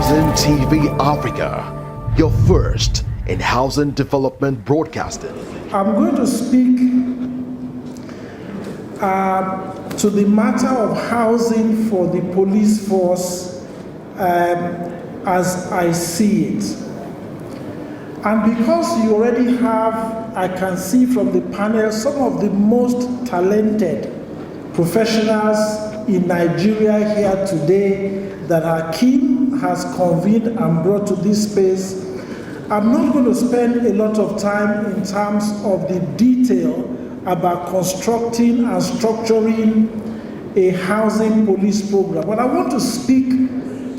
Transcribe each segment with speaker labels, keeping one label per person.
Speaker 1: Housing TV Africa, your first in housing development broadcasting.
Speaker 2: I'm going to speak to the matter of housing for the police force as I see it. And because you already have, I can see from the panel, some of the most talented professionals in Nigeria here today that Hakeem has convened and brought to this space. I'm not going to spend a lot of time in terms of the detail about constructing and structuring a housing police program, but I want to speak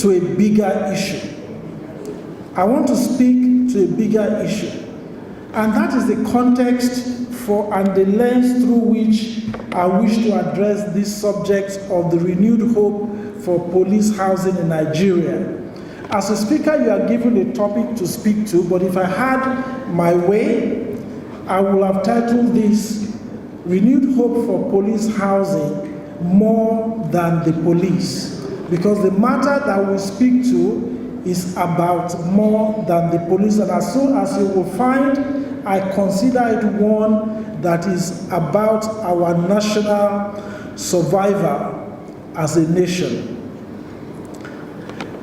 Speaker 2: to a bigger issue. I want to speak to a bigger issue, and that is the context for and the lens through which I wish to address this subject of the renewed hope for police housing in Nigeria. As a speaker, you are given a topic to speak to, but if I had my way, I would have titled this Renewed Hope for Police Housing More Than the Police, because the matter that we speak to is about more than the police, and as soon as you will find, I consider it one that is about our national survival as a nation.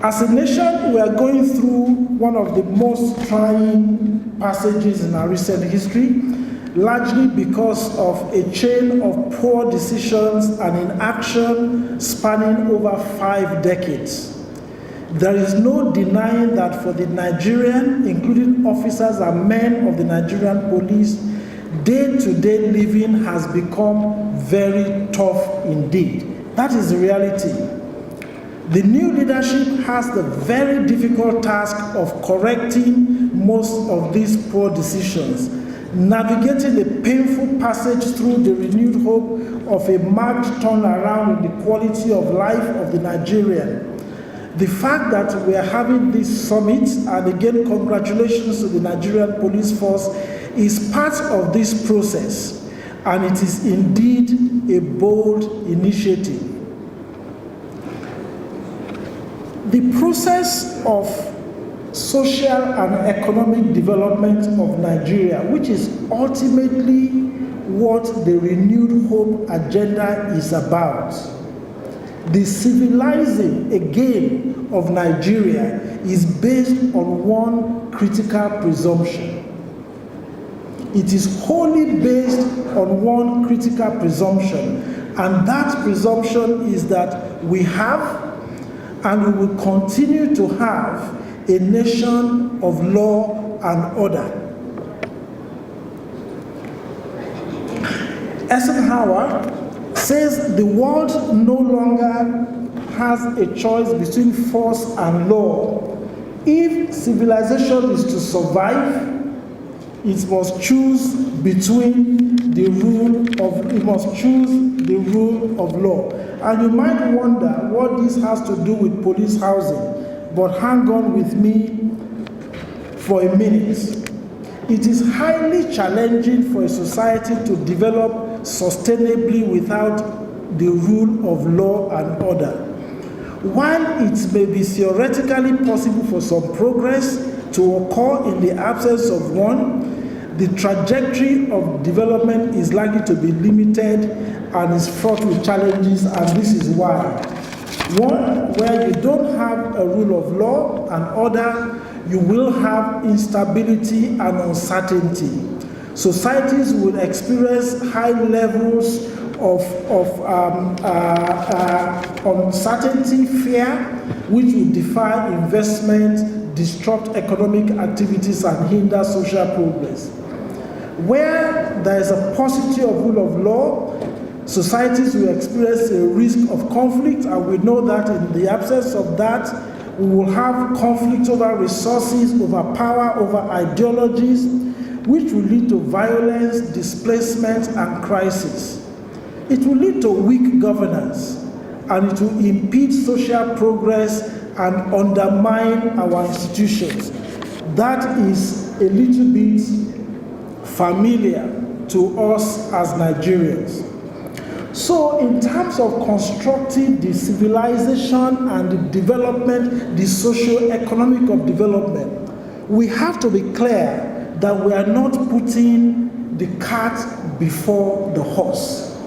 Speaker 2: As a nation, we are going through one of the most trying passages in our recent history, largely because of a chain of poor decisions and inaction spanning over 5 decades. There is no denying that for the Nigerian, including officers and men of the Nigerian police, day-to-day living has become very tough indeed. That is the reality. The new leadership has the very difficult task of correcting most of these poor decisions, navigating the painful passage through the renewed hope of a marked turnaround in the quality of life of the Nigerian. The fact that we are having this summit, and again congratulations to the Nigerian police force, is part of this process, and it is indeed a bold initiative. The process of social and economic development of Nigeria, which is ultimately what the renewed hope agenda is about. The civilizing again of Nigeria is based on one critical presumption. It is wholly based on one critical presumption, and that presumption is that we have and we will continue to have a nation of law and order. Eisenhower says the world no longer has a choice between force and law. If civilization is to survive, it must choose between the rule of law. And you might wonder what this has to do with police housing, but hang on with me for a minute. It is highly challenging for a society to develop sustainably without the rule of law and order. While it may be theoretically possible for some progress to occur in the absence of one, the trajectory of development is likely to be limited and is fraught with challenges, and this is why. One, where you don't have a rule of law and order, you will have instability and uncertainty. Societies will experience high levels of uncertainty, fear, which will defy investment, disrupt economic activities, and hinder social progress. Where there is a paucity of rule of law, societies will experience a risk of conflict, and we know that in the absence of that, we will have conflict over resources, over power, over ideologies, which will lead to violence, displacement, and crisis. It will lead to weak governance, and it will impede social progress and undermine our institutions. That is a little bit familiar to us as Nigerians. So in terms of constructing the civilization and the development, the socio-economic of development, we have to be clear that we are not putting the cart before the horse.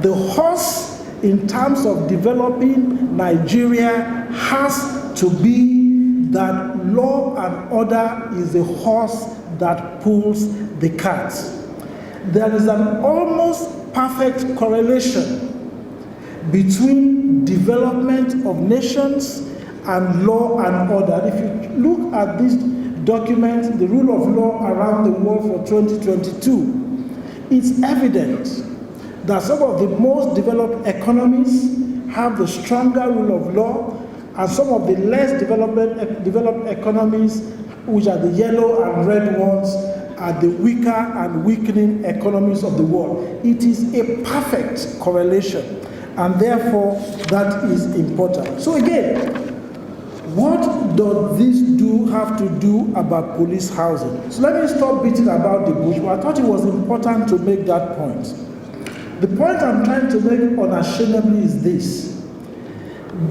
Speaker 2: The horse, in terms of developing Nigeria, has to be that law and order is the horse that pulls the cart. There is an almost perfect correlation between development of nations and law and order. If you look at this document, the rule of law around the world for 2022, it's evident that some of the most developed economies have the stronger rule of law, and some of the less developed economies, which are the yellow and red ones, are the weaker and weakening economies of the world. It is a perfect correlation, and therefore that is important. So again, what does this have to do about police housing? So let me stop beating about the bush, but I thought it was important to make that point. The point I'm trying to make unashamedly is this,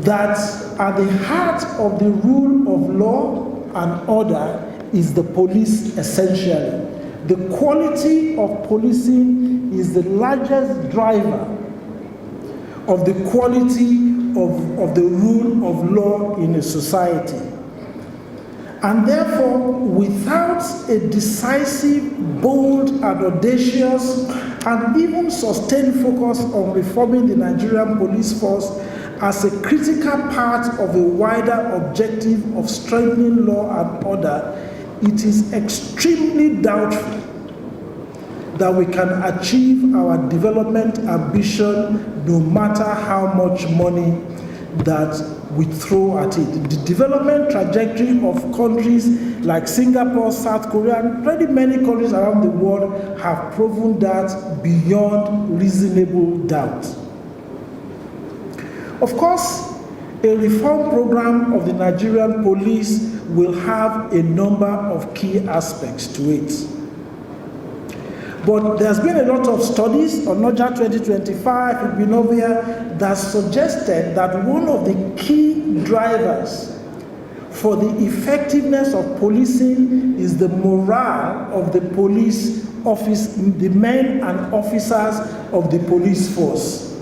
Speaker 2: that at the heart of the rule of law and order is the police essentially. The quality of policing is the largest driver of the quality of the rule of law in a society. And therefore, without a decisive, bold, and audacious, and even sustained focus on reforming the Nigerian police force as a critical part of a wider objective of strengthening law and order, it is extremely doubtful that we can achieve our development ambition no matter how much money that we throw at it. The development trajectory of countries like Singapore, South Korea, and very many countries around the world have proven that beyond reasonable doubt. Of course, a reform program of the Nigerian police will have a number of key aspects to it. But there's been a lot of studies on NOJA 2025 in Binovia that suggested that one of the key drivers for the effectiveness of policing is the morale of the police office, the men and officers of the police force.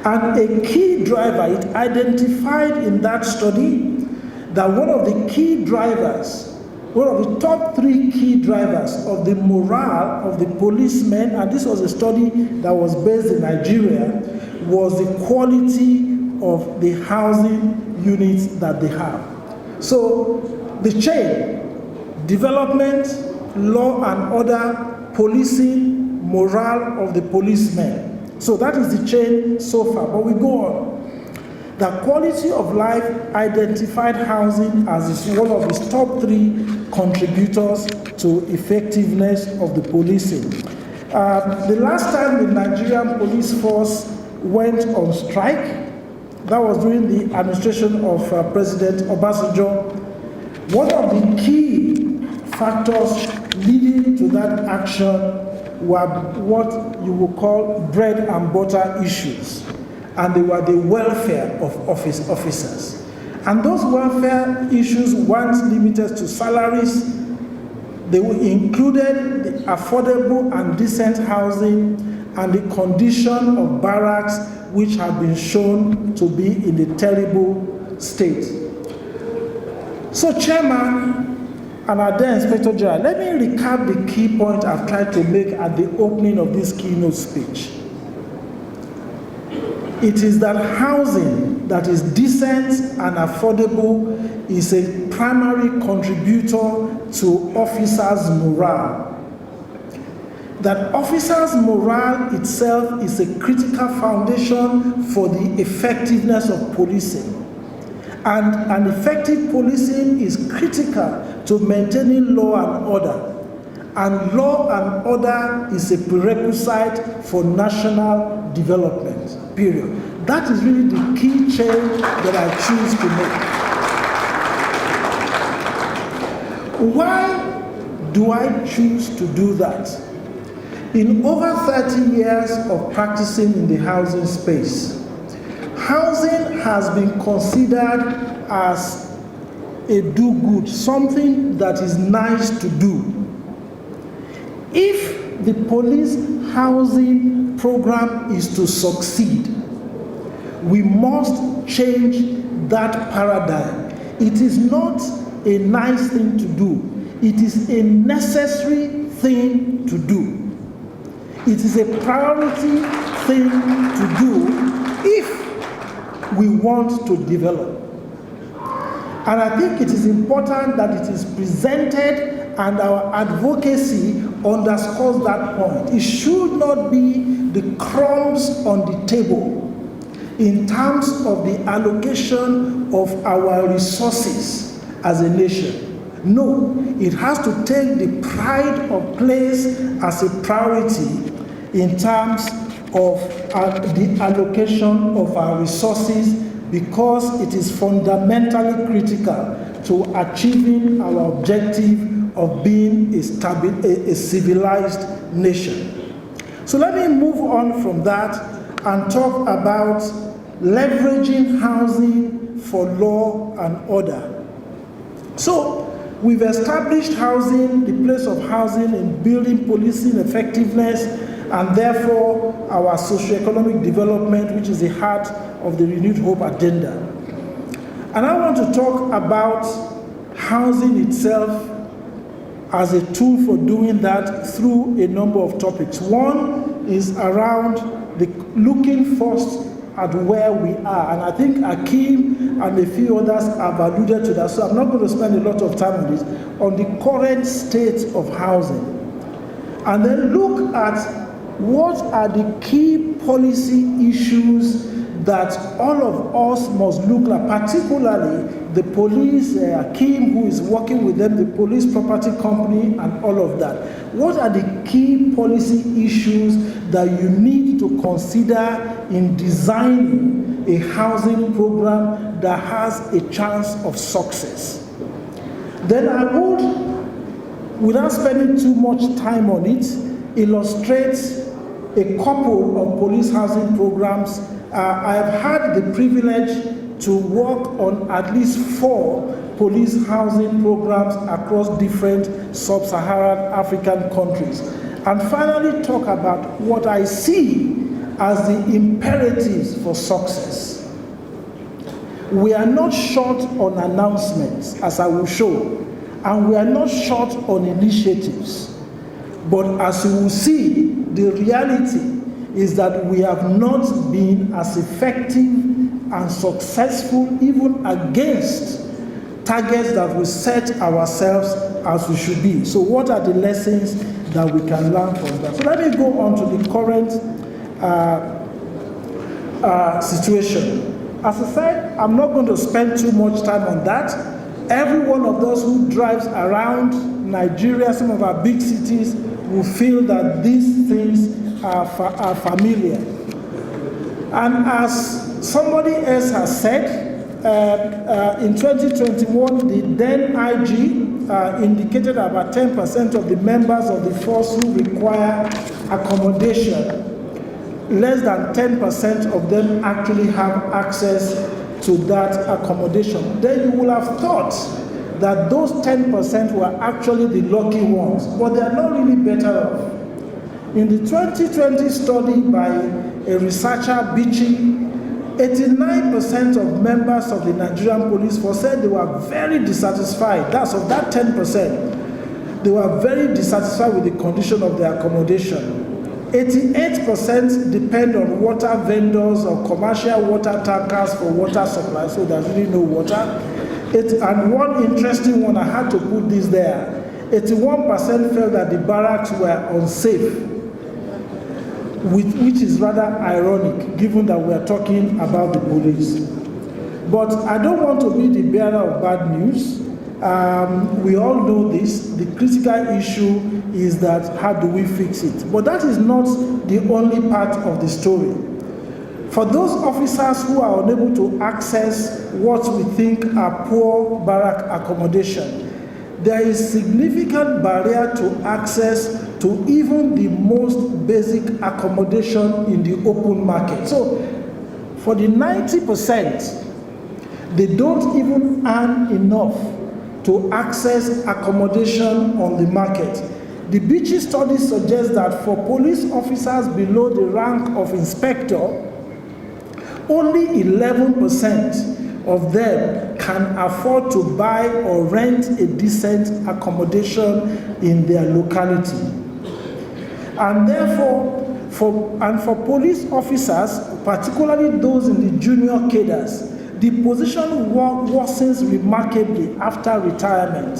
Speaker 2: And a key driver, it identified in that study that one of the key drivers, one of the top 3 key drivers of the morale of the policemen, and this was a study that was based in Nigeria, was the quality of the housing units that they have. So the chain, development, law and order, policing, morale of the policemen. So that is the chain so far, but we go on. The quality of life identified housing as one of its top 3 contributors to effectiveness of the policing. The last time the Nigerian police force went on strike, that was during the administration of President Obasanjo. One of the key factors leading to that action were what you would call bread and butter issues. And they were the welfare of officers. And those welfare issues weren't limited to salaries. They included the affordable and decent housing and the condition of barracks, which have been shown to be in a terrible state. So, Chairman and Atthe Inspector General, let me recap the key point I've tried to make at the opening of this keynote speech. It is that housing that is decent and affordable is a primary contributor to officers' morale. That officers' morale itself is a critical foundation for the effectiveness of policing. And an effective policing is critical to maintaining law and order. And law and order is a prerequisite for national development, period. That is really the key change that I choose to make. Why do I choose to do that? In over 30 years of practicing in the housing space, housing has been considered as a do-good, something that is nice to do. If the police housing program is to succeed, we must change that paradigm. It is not a nice thing to do. It is a necessary thing to do. It is a priority thing to do if we want to develop. And I think it is important that it is presented and our advocacy underscores that point. It should not be the crumbs on the table in terms of the allocation of our resources as a nation. No, it has to take the pride of place as a priority in terms of the allocation of our resources, because it is fundamentally critical to achieving our objective of being a civilized nation. So let me move on from that and talk about leveraging housing for law and order. So we've established housing, the place of housing in building policing effectiveness, and therefore our socioeconomic development, which is the heart of the Renewed Hope agenda. And I want to talk about housing itself as a tool for doing that through a number of topics. One is around looking first at where we are, and I think Akeem and a few others have alluded to that, so I'm not going to spend a lot of time on this, on the current state of housing. And then look at what are the key policy issues that all of us must look at, particularly the police, Akeem, who is working with them, the police property company, and all of that. What are the key policy issues that you need to consider in designing a housing program that has a chance of success? Then I would, without spending too much time on it, illustrate a couple of police housing programs. I have had the privilege to work on at least 4 police housing programs across different sub-Saharan African countries. And finally talk about what I see as the imperatives for success. We are not short on announcements, as I will show, and we are not short on initiatives. But as you will see, the reality is that we have not been as effective and successful even against targets that we set ourselves as we should be. So what are the lessons that we can learn from that? So let me go on to the current situation. As I said, I'm not going to spend too much time on that. Every one of those who drives around Nigeria, some of our big cities, will feel that these things are familiar. And as somebody else has said, in 2021, the then IG indicated about 10% of the members of the force who require accommodation, less than 10% of them actually have access to that accommodation. Then you will have thought that those 10% were actually the lucky ones, but they are not really better off. In the 2020 study by a researcher, Bichi, 89% of members of the Nigerian police force said they were very dissatisfied. That's of that 10%. They were very dissatisfied with the condition of their accommodation. 88% depend on water vendors or commercial water tankers for water supply, so there's really no water. And one interesting one, I had to put this there, 81% felt that the barracks were unsafe, which is rather ironic, given that we are talking about the police. But I don't want to be the bearer of bad news. We all know this. The critical issue is that how do we fix it? But that is not the only part of the story. For those officers who are unable to access what we think are poor barrack accommodation, there is significant barrier to access to even the most basic accommodation in the open market. So for the 90%, they don't even earn enough to access accommodation on the market. The Beachy study suggests that for police officers below the rank of inspector, only 11% of them can afford to buy or rent a decent accommodation in their locality. And therefore, for police officers, particularly those in the junior cadres, the position worsens remarkably after retirement.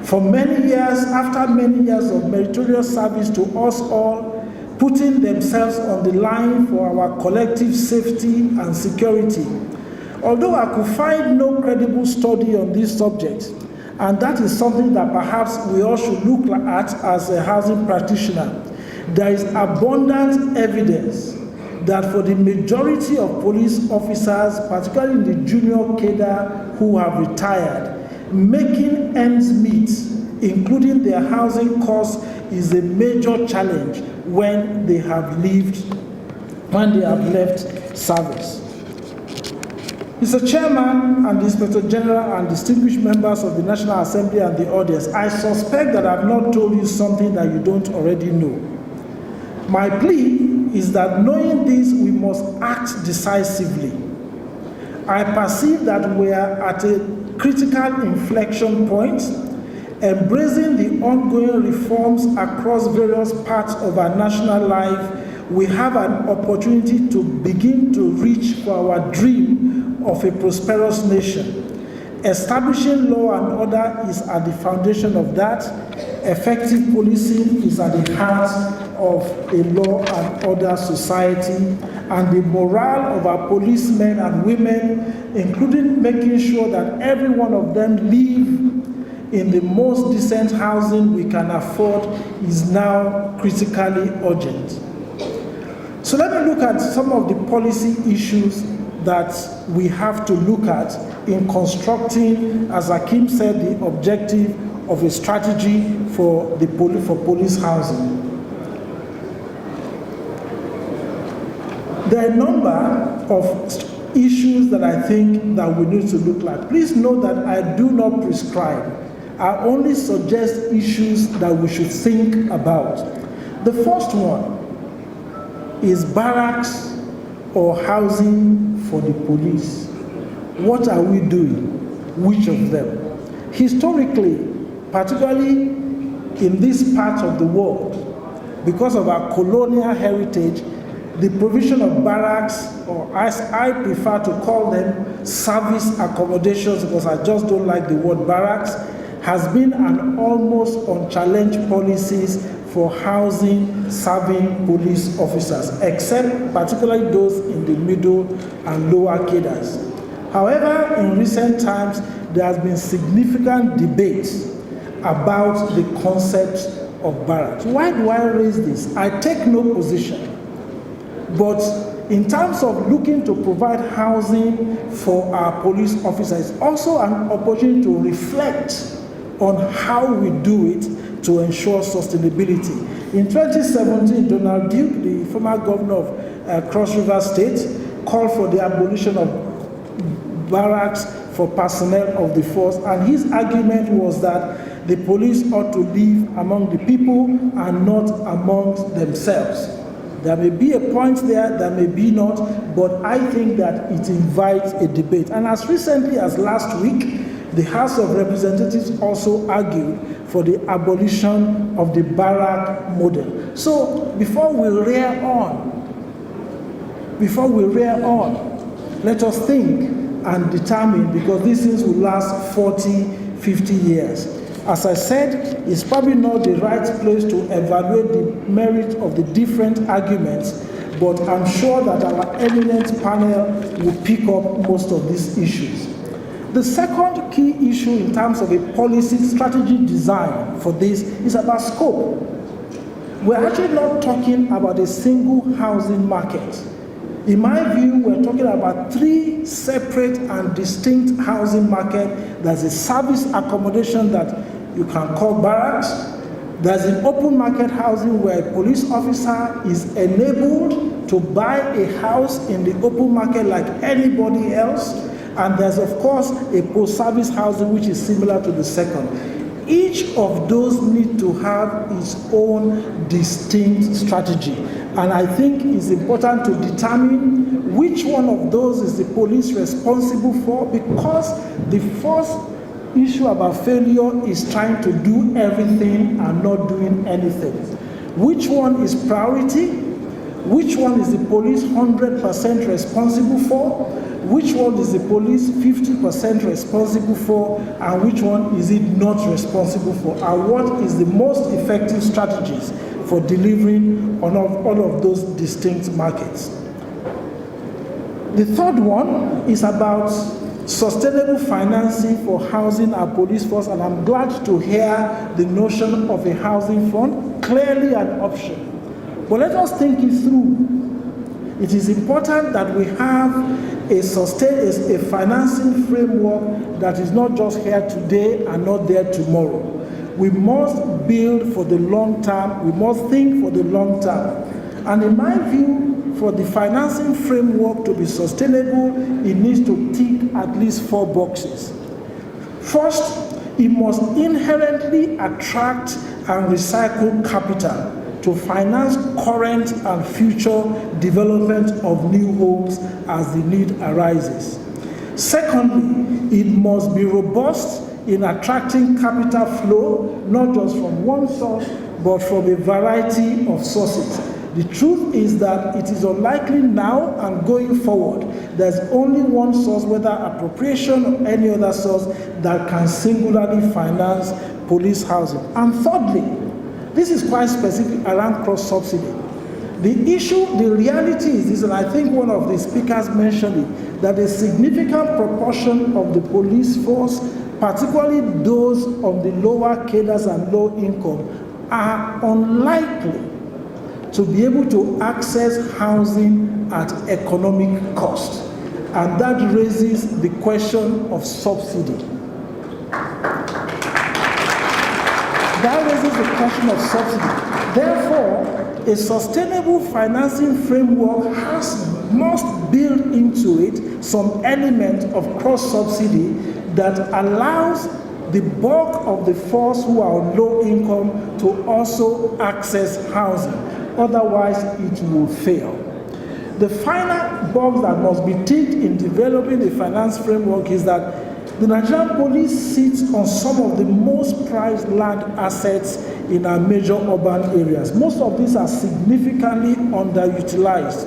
Speaker 2: For many years, after many years of meritorious service to us all, putting themselves on the line for our collective safety and security. Although I could find no credible study on this subject, and that is something that perhaps we all should look at as a housing practitioner, there is abundant evidence that for the majority of police officers, particularly in the junior cadre who have retired, making ends meet, including their housing costs, is a major challenge when they have left service. Mr. Chairman and the Inspector General and distinguished members of the National Assembly and the audience, I suspect that I've not told you something that you don't already know. My plea is that knowing this, we must act decisively. I perceive that we are at a critical inflection point, embracing the ongoing reforms across various parts of our national life. We have an opportunity to begin to reach for our dream of a prosperous nation. Establishing law and order is at the foundation of that. Effective policing is at the heart of a law and order society, and the morale of our policemen and women, including making sure that every one of them live in the most decent housing we can afford, is now critically urgent. So let me look at some of the policy issues that we have to look at in constructing, as Akim said, the objective of a strategy for police housing. There are a number of issues that I think that we need to look at. Please note that I do not prescribe. I only suggest issues that we should think about. The first one is barracks or housing for the police. What are we doing? Which of them? Historically, particularly in this part of the world, because of our colonial heritage, the provision of barracks, or as I prefer to call them, service accommodations, because I just don't like the word barracks, has been an almost unchallenged policies for housing serving police officers, except particularly those in the middle and lower cadres. However, in recent times, there has been significant debate about the concept of barracks. Why do I raise this? I take no position. But in terms of looking to provide housing for our police officers, it's also an opportunity to reflect on how we do it to ensure sustainability. In 2017, Donald Duke, the former governor of Cross River State, called for the abolition of barracks for personnel of the force, and his argument was that the police ought to live among the people and not amongst themselves. There may be a point there may be not, but I think that it invites a debate. And as recently as last week, the House of Representatives also argued for the abolition of the barrack model. So before we rear on, let us think and determine, because these things will last 40, 50 years. As I said, it's probably not the right place to evaluate the merit of the different arguments, but I'm sure that our eminent panel will pick up most of these issues. The second key issue in terms of a policy strategy design for this is about scope. We're actually not talking about a single housing market. In my view, we're talking about three separate and distinct housing markets. There's a service accommodation that you can call barracks. There's an open market housing where a police officer is enabled to buy a house in the open market like anybody else. And there's, of course, a post-service housing which is similar to the second. Each of those need to have its own distinct strategy. And I think it's important to determine which one of those is the police responsible for, because the first issue about failure is trying to do everything and not doing anything. Which one is priority? Which one is the police 100% responsible for? Which one is the police 50% responsible for? And which one is it not responsible for? And what is the most effective strategies for delivering on all of those distinct markets? The third one is about sustainable financing for housing our police force, and I'm glad to hear the notion of a housing fund, clearly an option. But let us think it through. It is important that we have a financing framework that is not just here today and not there tomorrow. We must build for the long term. We must think for the long term. And in my view, for the financing framework to be sustainable, it needs to tick at least 4 boxes. First, it must inherently attract and recycle capital to finance current and future development of new homes as the need arises. Secondly, it must be robust in attracting capital flow, not just from one source, but from a variety of sources. The truth is that it is unlikely now and going forward, there's only one source, whether appropriation or any other source, that can singularly finance police housing. And thirdly, this is quite specific around cross-subsidy. The issue, the reality is this, and I think one of the speakers mentioned it, that a significant proportion of the police force, particularly those of the lower cadres and low income, are unlikely to be able to access housing at economic cost. And that raises the question of subsidy. That raises the question of subsidy. Therefore, a sustainable financing framework must build into it some element of cross-subsidy that allows the bulk of the force who are on low income to also access housing. Otherwise, it will fail. The final box that must be ticked in developing the finance framework is that the Nigerian police sits on some of the most prized land assets in our major urban areas. Most of these are significantly underutilized.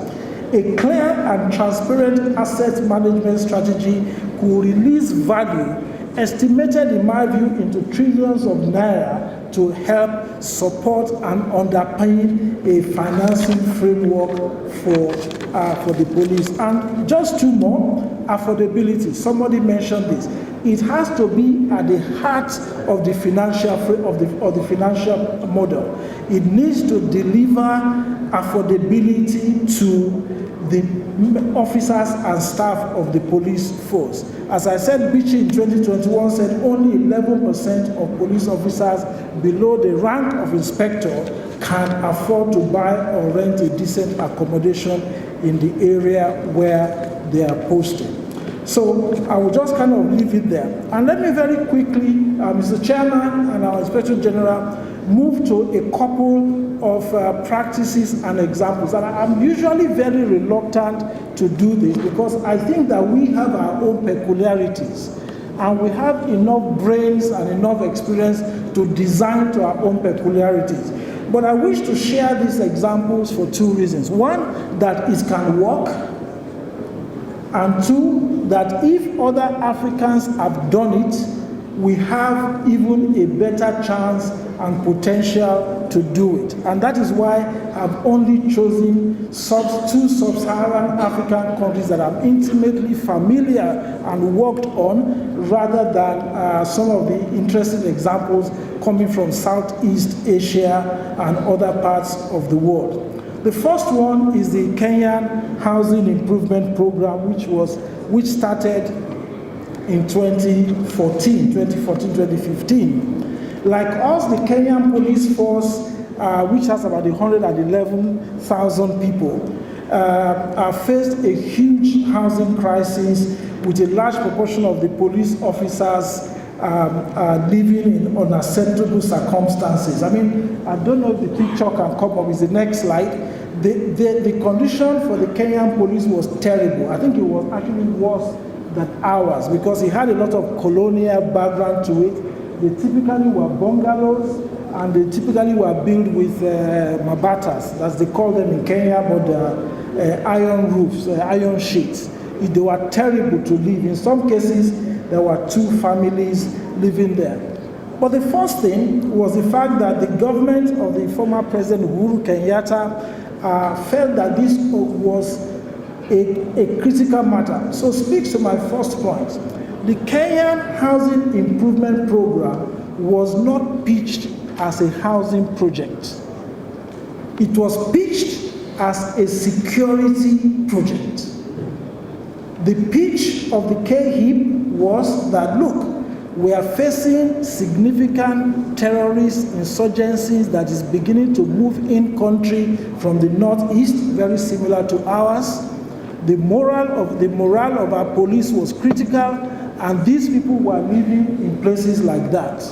Speaker 2: A clear and transparent asset management strategy could release value, estimated in my view into trillions of naira, to help support and underpin a financing framework for the police. And just 2 more, affordability. Somebody mentioned this. It has to be at the heart of the financial financial model. It needs to deliver affordability to the officers and staff of the police force. As I said, Bichi in 2021 said only 11% of police officers below the rank of inspector can afford to buy or rent a decent accommodation in the area where they are posted. So I will just kind of leave it there. And let me very quickly, Mr. Chairman and our Inspector General, move to a couple of practices and examples. And I'm usually very reluctant to do this because I think that we have our own peculiarities and we have enough brains and enough experience to design to our own peculiarities. But I wish to share these examples for 2 reasons. One, that it can work, and 2, that if other Africans have done it, we have even a better chance and potential to do it. And that is why I've only chosen 2 sub-Saharan African countries that I'm intimately familiar and worked on, rather than some of the interesting examples coming from Southeast Asia and other parts of the world. The first one is the Kenyan Housing Improvement Program, which started in 2014, 2015. Like us, the Kenyan police force, which has about 111,000 people, faced a huge housing crisis with a large proportion of the police officers living in unacceptable circumstances. I mean, I don't know if the picture can come up. It's the next slide. The condition for the Kenyan police was terrible. I think it was actually worse than ours because it had a lot of colonial background to it. They typically were bungalows and they typically were built with mabatas, as they call them in Kenya, but iron roofs, iron sheets. They were terrible to live. In some cases, there were 2 families living there. But the first thing was the fact that the government of the former President Uhuru Kenyatta felt that this was a critical matter. So speaks to my first point. The Kenyan Housing Improvement Program was not pitched as a housing project. It was pitched as a security project. The pitch of the KHIP was that, look, we are facing significant terrorist insurgencies that is beginning to move in country from the northeast, very similar to ours. The morale of our police was critical, and these people were living in places like that.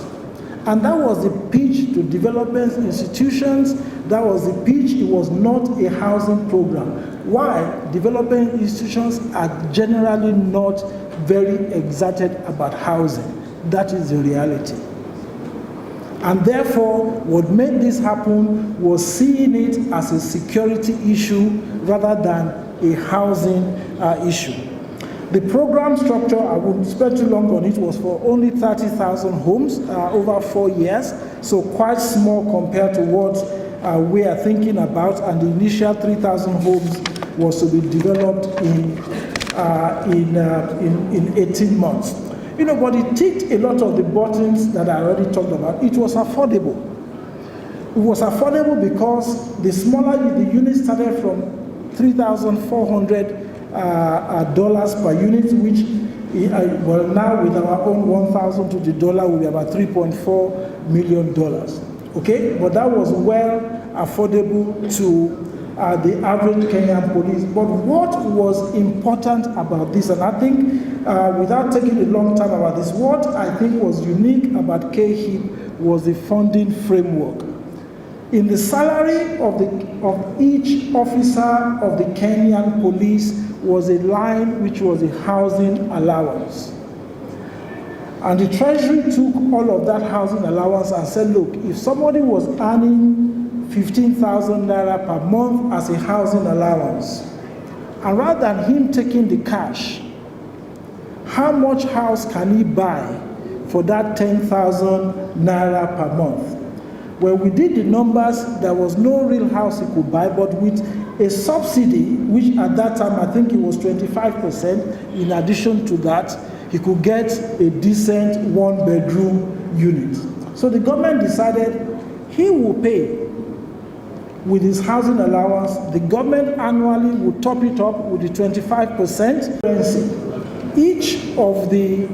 Speaker 2: And that was the pitch to development institutions. That was the pitch. It was not a housing program. Why? Development institutions are generally not very excited about housing. That is the reality. And therefore, what made this happen was seeing it as a security issue rather than a housing issue. The program structure, I wouldn't spend too long on it, was for only 30,000 homes over 4 years, so quite small compared to what we are thinking about, and the initial 3,000 homes was to be developed in 18 months. You know, but it ticked a lot of the buttons that I already talked about. It was affordable. It was affordable because the smaller the unit started from $3,400 per unit, which well, now with our own 1,000 to the dollar will be about $3.4 million. Okay, but that was well affordable to the average Kenyan police. But what was important about this, and I think without taking a long time about this, what I think was unique about KHIP was the funding framework. In the salary of each officer of the Kenyan police was a line which was a housing allowance. And the Treasury took all of that housing allowance and said, look, if somebody was earning 15,000 naira per month as a housing allowance, and rather than him taking the cash, how much house can he buy for that 10,000 naira per month? When we did the numbers, there was no real house he could buy, but with a subsidy, which at that time I think it was 25%, in addition to that, he could get a decent 1-bedroom unit. So the government decided he will pay with his housing allowance. The government annually would top it up with the 25%. Each of the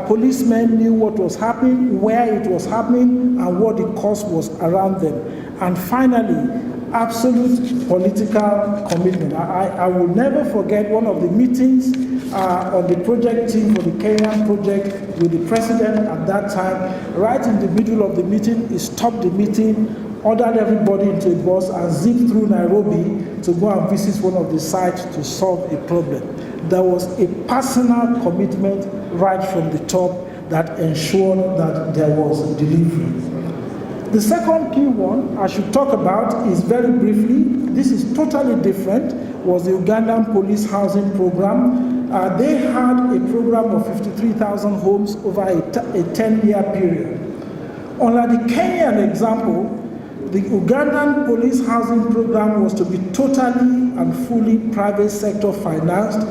Speaker 2: policemen knew what was happening, where it was happening, and what the cost was around them. And finally, absolute political commitment. I will never forget one of the meetings on the project team for the Kenyan project with the president at that time. Right in the middle of the meeting, he stopped the meeting, ordered everybody into a bus and zipped through Nairobi to go and visit one of the sites to solve a problem. There was a personal commitment right from the top that ensured that there was delivery. The second key one I should talk about is very briefly, this is totally different, was the Ugandan Police Housing Program. They had a program of 53,000 homes over a 10-year period. Unlike the Kenyan example, the Ugandan Police Housing Program was to be totally and fully private sector financed,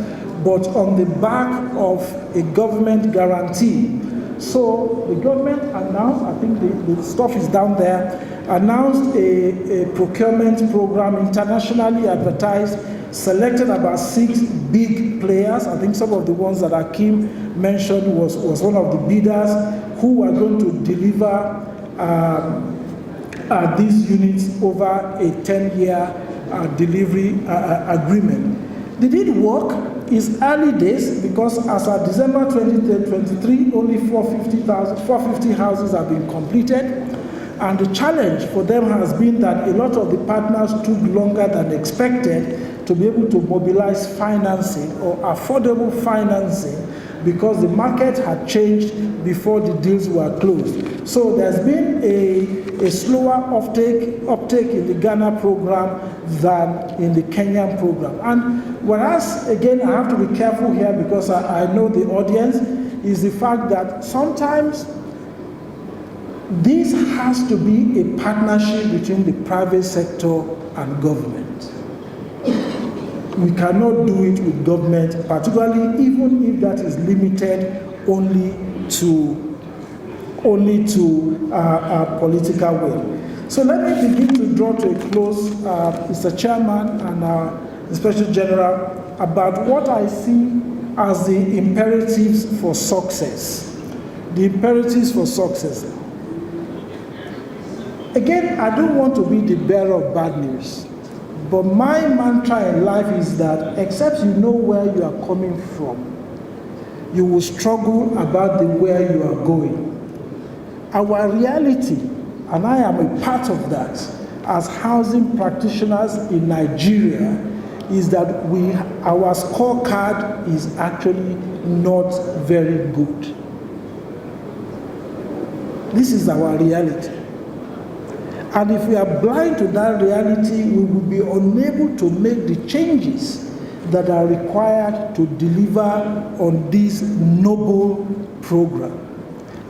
Speaker 2: but on the back of a government guarantee. So the government announced, I think the stuff is down there, announced a procurement program, internationally advertised, selected about 6 big players. I think some of the ones that Akim mentioned was one of the bidders who were going to deliver these units over a 10-year delivery agreement. Did it work? It's early days, because as of December 2023, only 450 houses have been completed. And the challenge for them has been that a lot of the partners took longer than expected to be able to mobilize financing or affordable financing, because the market had changed before the deals were closed. So there's been a slower uptake in the Ghana program than in the Kenyan program. And whereas, again, I have to be careful here, because I know the audience, is the fact that sometimes this has to be a partnership between the private sector and government. We cannot do it with government, particularly even if that is limited only to political will. So let me begin to draw to a close, Mr. Chairman and Inspector General, about what I see as the imperatives for success. The imperatives for success. Again, I don't want to be the bearer of bad news, but my mantra in life is that except you know where you are coming from, you will struggle about the where you are going. Our reality, and I am a part of that, as housing practitioners in Nigeria, is that our scorecard is actually not very good. This is our reality. And if we are blind to that reality, we will be unable to make the changes that are required to deliver on this noble program.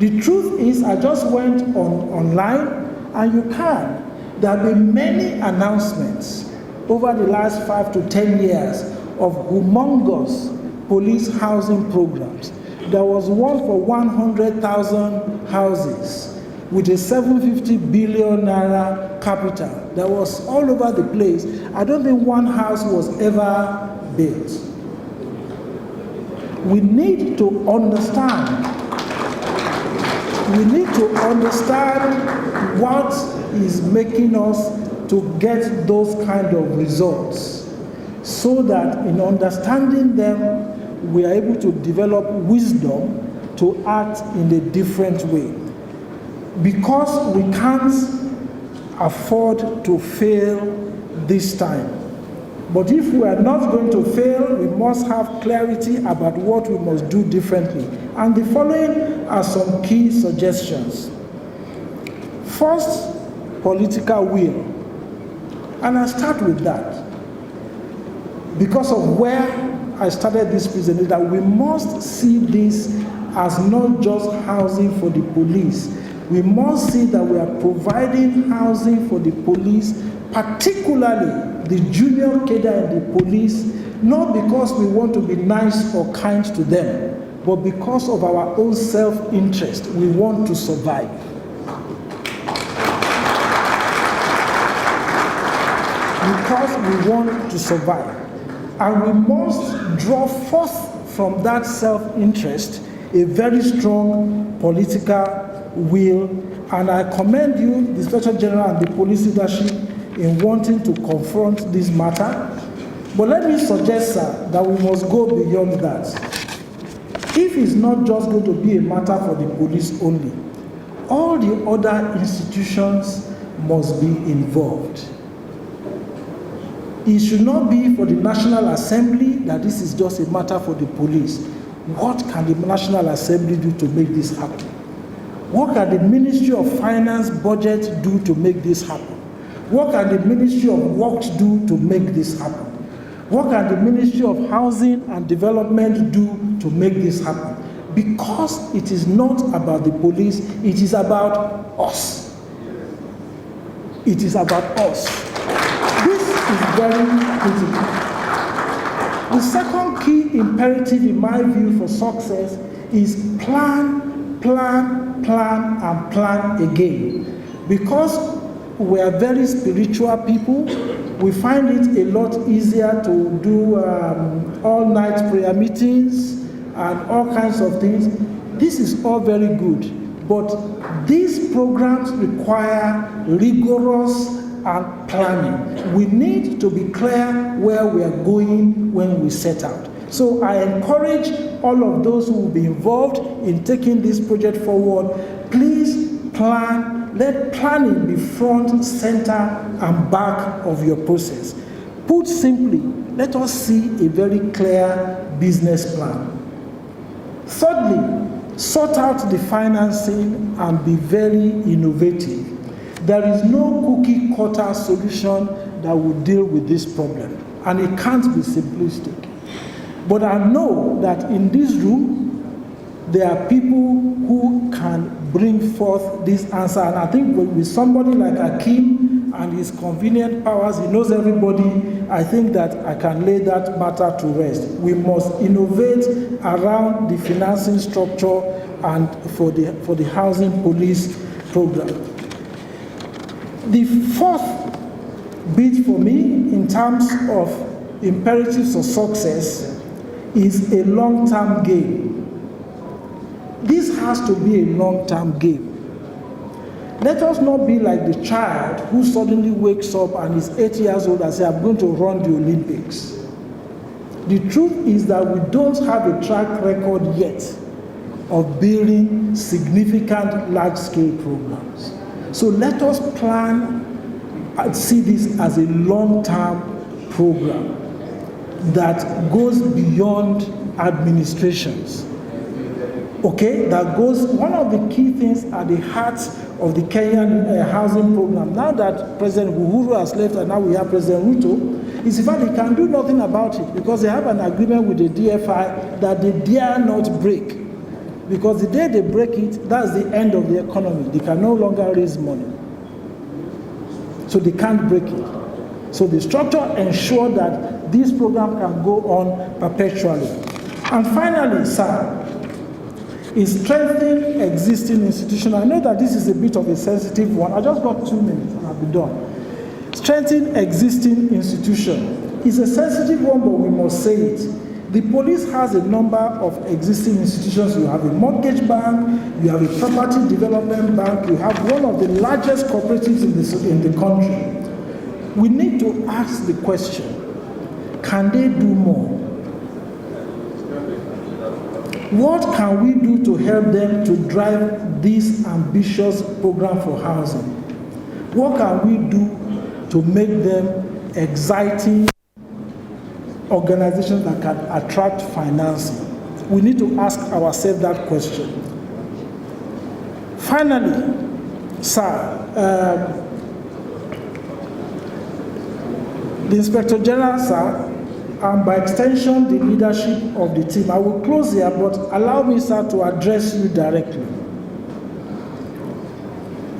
Speaker 2: The truth is, I just went online, and you can. There have been many announcements over the last 5 to 10 years of humongous police housing programs. There was one for 100,000 houses with a 750 billion naira capital that was all over the place. I don't think one house was ever built. We need to understand. We need to understand what is making us to get those kind of results, so that in understanding them, we are able to develop wisdom to act in a different way. Because we can't afford to fail this time. But if we are not going to fail, we must have clarity about what we must do differently. And the following are some key suggestions. First, political will. And I start with that, because of where I started this presentation, that we must see this as not just housing for the police. We must see that we are providing housing for the police, particularly the junior cadre in the police, not because we want to be nice or kind to them, but because of our own self-interest. We want to survive. Because we want to survive. And we must draw forth from that self-interest a very strong political will, and I commend you, the Inspector General and the police leadership, in wanting to confront this matter. But let me suggest, sir, that we must go beyond that. If it's not just going to be a matter for the police only, all the other institutions must be involved. It should not be for the National Assembly that this is just a matter for the police. What can the National Assembly do to make this happen? What can the Ministry of Finance budget do to make this happen? What can the Ministry of Works do to make this happen? What can the Ministry of Housing and Development do to make this happen? Because it is not about the police, it is about us. It is about us. This is very critical. The second key imperative, in my view, for success is plan, and plan again. Because we are very spiritual people, we find it a lot easier to do all-night prayer meetings and all kinds of things. This is all very good, but These programs require rigorous and planning. We need to be clear where we are going when we set out. So I encourage all of those who will be involved in taking this project forward, please plan. Let planning be front, center, and back of your process. Put simply, let us see a very clear business plan. Thirdly, sort out the financing and be very innovative. There is no cookie cutter solution that will deal with this problem, and it can't be simplistic. But I know that in this room, there are people who can bring forth this answer. And I think with somebody like Akeem and his convenient powers, he knows everybody, I think that I can lay that matter to rest. We must innovate around the financing structure and for the housing police program. The fourth bit for me in terms of imperatives of success is a long-term game. This has to be a long-term game. Let us not be like the child who suddenly wakes up and is 8 years old and says, I'm going to run the Olympics. The truth is that we don't have a track record yet of building significant large-scale programs. So let us plan and see this as a long-term program that goes beyond administrations. Okay, that goes, one of the key things at the heart of the Kenyan housing program, now that President Uhuru has left and now we have President Ruto, is in fact they can do nothing about it because they have an agreement with the DFI that they dare not break. Because the day they break it, that's the end of the economy. They can no longer raise money. So they can't break it. So the structure ensures that this program can go on perpetually. And finally, sir, is strengthening existing institutions. I know that this is a bit of a sensitive one. I just got 2 minutes and I'll be done. Strengthening existing institutions is a sensitive one, but we must say it. The police has a number of existing institutions. You have a mortgage bank, you have a property development bank, you have one of the largest cooperatives in the country. We need to ask the question, can they do more? What can we do to help them to drive this ambitious program for housing? What can we do to make them exciting organizations that can attract financing? We need to ask ourselves that question. Finally, sir, the Inspector General, sir, and by extension, the leadership of the team. I will close here, but allow me, sir, to address you directly.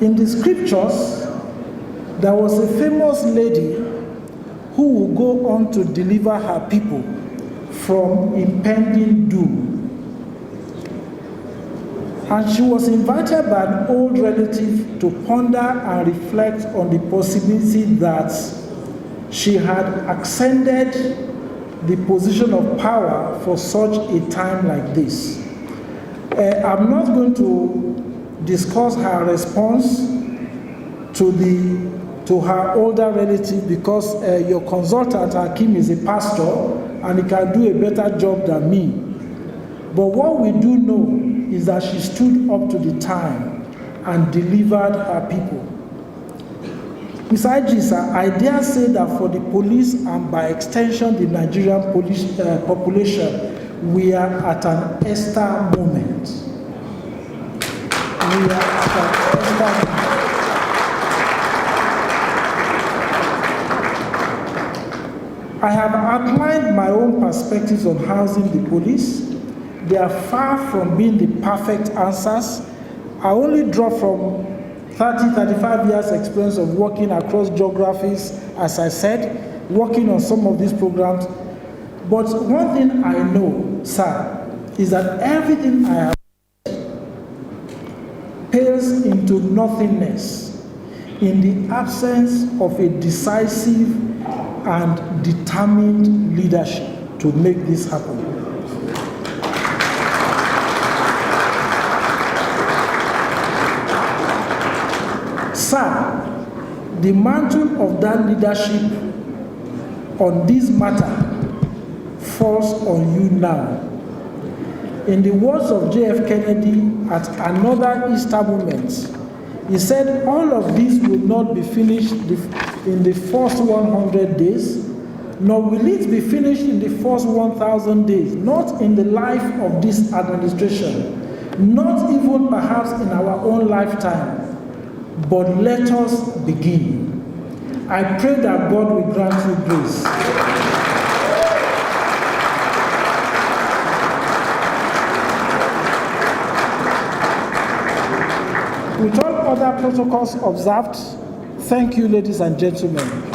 Speaker 2: In the scriptures, there was a famous lady who will go on to deliver her people from impending doom. And she was invited by an old relative to ponder and reflect on the possibility that she had ascended the position of power for such a time like this. I'm not going to discuss her response to her older relative because your consultant, Hakim, is a pastor and he can do a better job than me. But what we do know is that she stood up to the time and delivered her people. Mr. IG, sir, I dare say that for the police and by extension the Nigerian police population, we are at an Esther moment. We are at an Esther moment. I have outlined my own perspectives on housing the police. They are far from being the perfect answers. I only draw from 35 years experience of working across geographies, as I said, working on some of these programs. But one thing I know, sir, is that everything I have pales into nothingness in the absence of a decisive and determined leadership to make this happen. the mantle of that leadership on this matter falls on you now. In the words of J.F. Kennedy at another Easter moment, he said, all of this will not be finished in the first 100 days, nor will it be finished in the first 1,000 days, not in the life of this administration, not even perhaps in our own lifetime, but let us begin. I pray that God will grant you grace. With all other protocols observed, thank you, ladies and gentlemen.